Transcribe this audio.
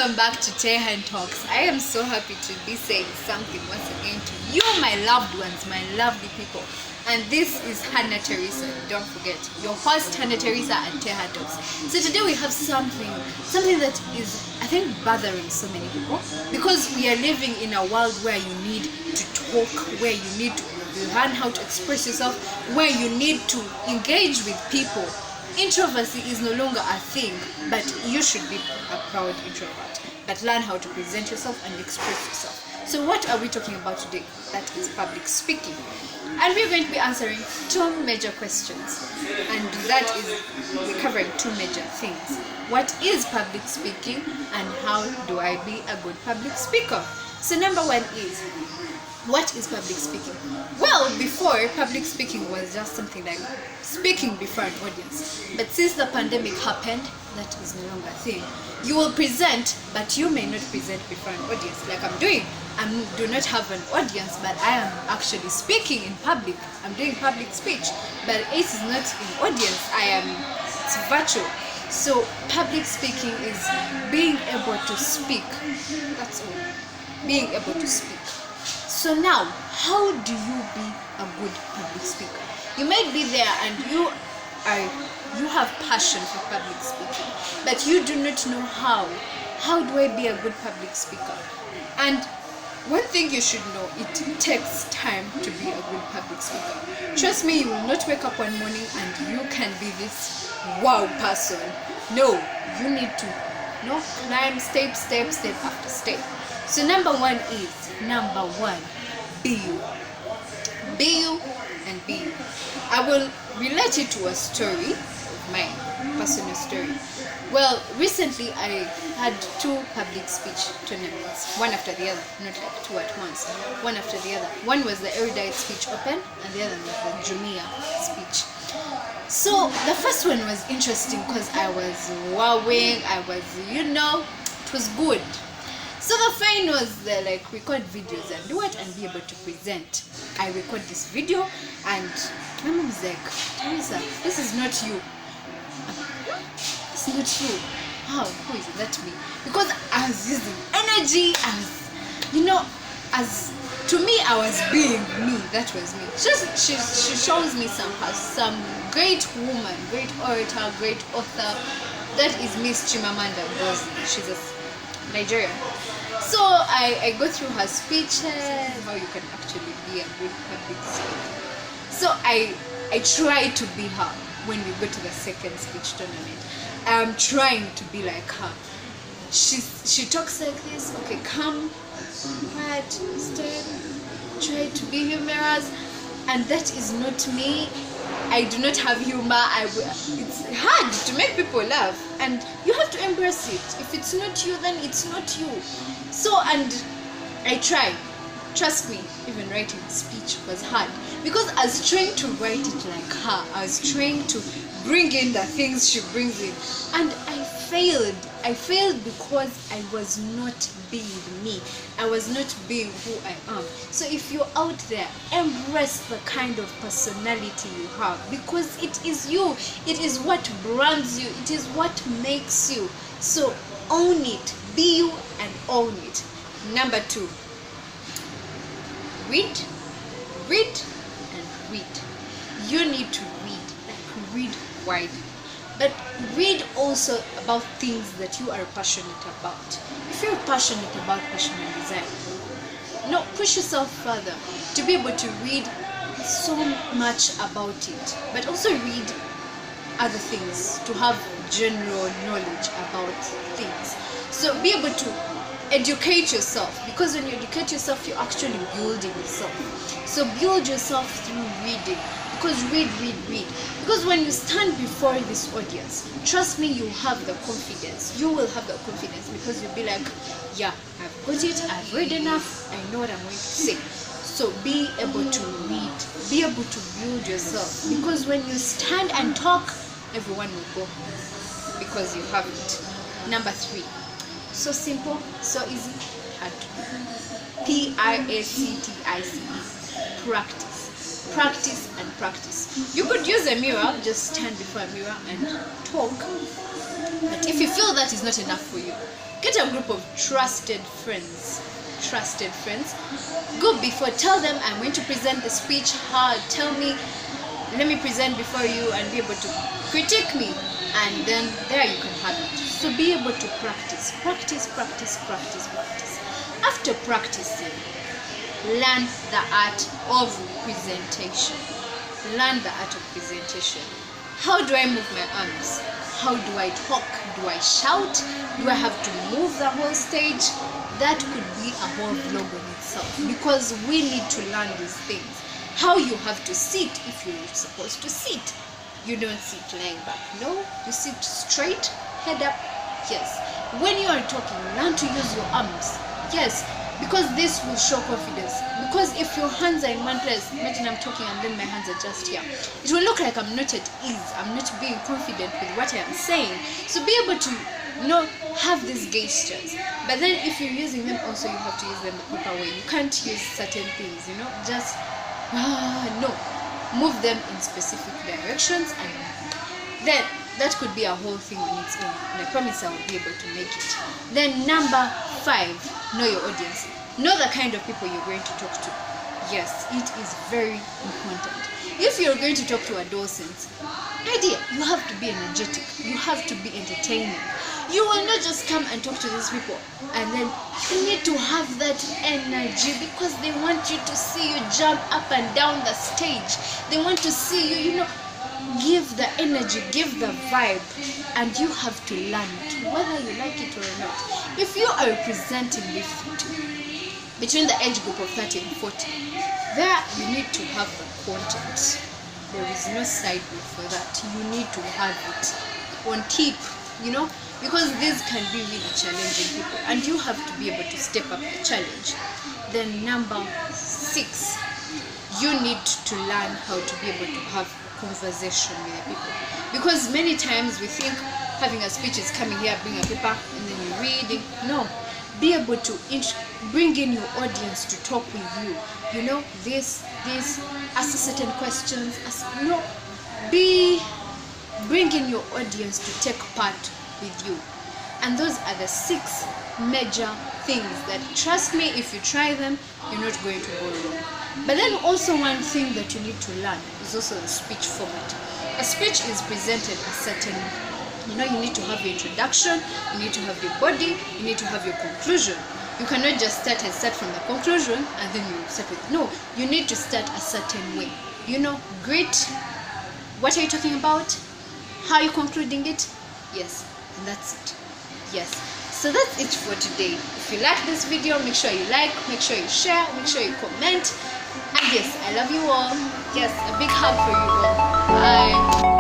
Welcome back to Tehan Talks. I am so happy to be saying something once again to you, my loved ones, my lovely people. And this is Hannah Teresa. Don't forget, your host Hannah Teresa at Tehan Talks. So today we have something that is, I think, bothering so many people, because we are living in a world where you need to talk, where you need to learn how to express yourself, where you need to engage with people. Introversy is no longer a thing, but you should be a proud introvert. But learn how to present yourself and express yourself. So what are we talking about today? That is public speaking. And we're going to be answering two major questions. And that is, we're covering two major things. What is public speaking and how do I be a good public speaker? So number one is, what is public speaking? Well, before, public speaking was just something like speaking before an audience. But since the pandemic happened, that is no longer a thing. You will present, but you may not present before an audience, like I'm doing. I do not have an audience, but I am actually speaking in public. I'm doing public speech, but it is not in audience. It's virtual. So public speaking is being able to speak. That's all. Being able to speak. So now, how do you be a good public speaker? You might be there and you have passion for public speaking, but you do not know how. How do I be a good public speaker? And one thing you should know, it takes time to be a good public speaker. Trust me, you will not wake up one morning and you can be this wow person. No, you need to climb step after step. So number one, be you. Be you and be you. I will relate it to a story of mine, personal story. Well, recently I had two public speech tournaments, one after the other, not like two at once, one after the other. One was the erudite speech open and the other was the Jumia speech. So the first one was interesting because I was wowing, it was good. So the fine was record videos and do it and be able to present. I record this video and my mom was like, Teresa, this is not you. It's not you. How? Who is that me? Because I was using energy, to me I was being me. That was me. She shows me some great woman, great orator, great author. That is Miss Chimamanda Ngozi. She's a Nigerian. So I go through her speeches, how you can actually be a good public speaker. So I try to be her when we go to the second speech tournament. I'm trying to be like her. She talks like this, okay, calm, quiet, stern, try to be humorous, and that is not me. I do not have humor. It's hard to make people laugh, and you have to embrace it. If it's not you, then it's not you. So, and I try. Trust me, even writing speech was hard because I was trying to write it like her. I was trying to bring in the things she brings in, and I failed. I failed because I was not being me. I was not being who I am. So if you're out there, embrace the kind of personality you have, because it is you. It is what brands you. It is what makes you. So own it. Be you and own it. Number two, read and read. You need to read widely. But read also about things that you are passionate about. If you're passionate about fashion and design, push yourself further to be able to read so much about it. But also read other things to have general knowledge about things. So be able to educate yourself, because when you educate yourself, you're actually building yourself. So build yourself through reading. Because read. Because when you stand before this audience, trust me, you have the confidence. You will have the confidence because you'll be like, yeah, I've got it, I've read enough, I know what I'm going to say. So be able to read, be able to build yourself. Because when you stand and talk, everyone will go because you have it. Number three, so simple, so easy, hard to do. Practice. Practice and practice. You could use a mirror, just stand before a mirror and talk. But if you feel that is not enough for you, get a group of trusted friends. Go before, tell them, I'm going to present the speech. Let me present before you, and be able to critique me, and then there you can have it. So be able to practice. After practicing, learn the art of presentation. How do I move my arms? How do I talk? Do I shout? Do I have to move the whole stage? That could be a whole vlog in itself, because we need to learn these things. How you have to sit if you're supposed to sit. You don't sit lying back. No, you sit straight, head up. Yes. When you are talking, learn to use your arms. Yes, because this will show confidence. Because if your hands are in one place, imagine I'm talking and then my hands are just here, it will look like I'm not at ease. I'm not being confident with what I am saying. So be able to have these gestures. But then if you're using them also, you have to use them the proper way. You can't use certain things, just no. Move them in specific directions, and then that could be a whole thing on its own. And I promise I will be able to make it. Then number 5, know your audience. Know the kind of people you're going to talk to. Yes, it is very important. If you're going to talk to adolescents, you have to be energetic. You have to be entertaining. You will not just come and talk to these people, and then you need to have that energy, because they want you to see you jump up and down the stage. They want to see you, give the energy, give the vibe, and you have to learn it, whether you like it or not. If you are presenting between the age group of 30 and 40, there you need to have the content. There is no side way for that. You need to have it on tip, because these can be really challenging people, and you have to be able to step up the challenge. Then number 6, you need to learn how to be able to have a conversation with the people, because many times we think having a speech is coming here, bring a paper, and then you're reading. No, be able to bring in your audience to talk with you. This ask certain questions. Bring in your audience to take part with you. And those are the 6 major things that, trust me, if you try them, you're not going to go wrong. But then also one thing that you need to learn is also the speech format. A speech is presented a certain you need to have your introduction, you need to have your body, you need to have your conclusion. You cannot just start from the conclusion and then you start with, no, you need to start a certain way. Great, what are you talking about? How are you concluding it? Yes, and that's it. Yes, so that's it for today. If you like this video, make sure you like, make sure you share, make sure you comment. And yes, I love you all. Yes, a big hug for you all. Bye.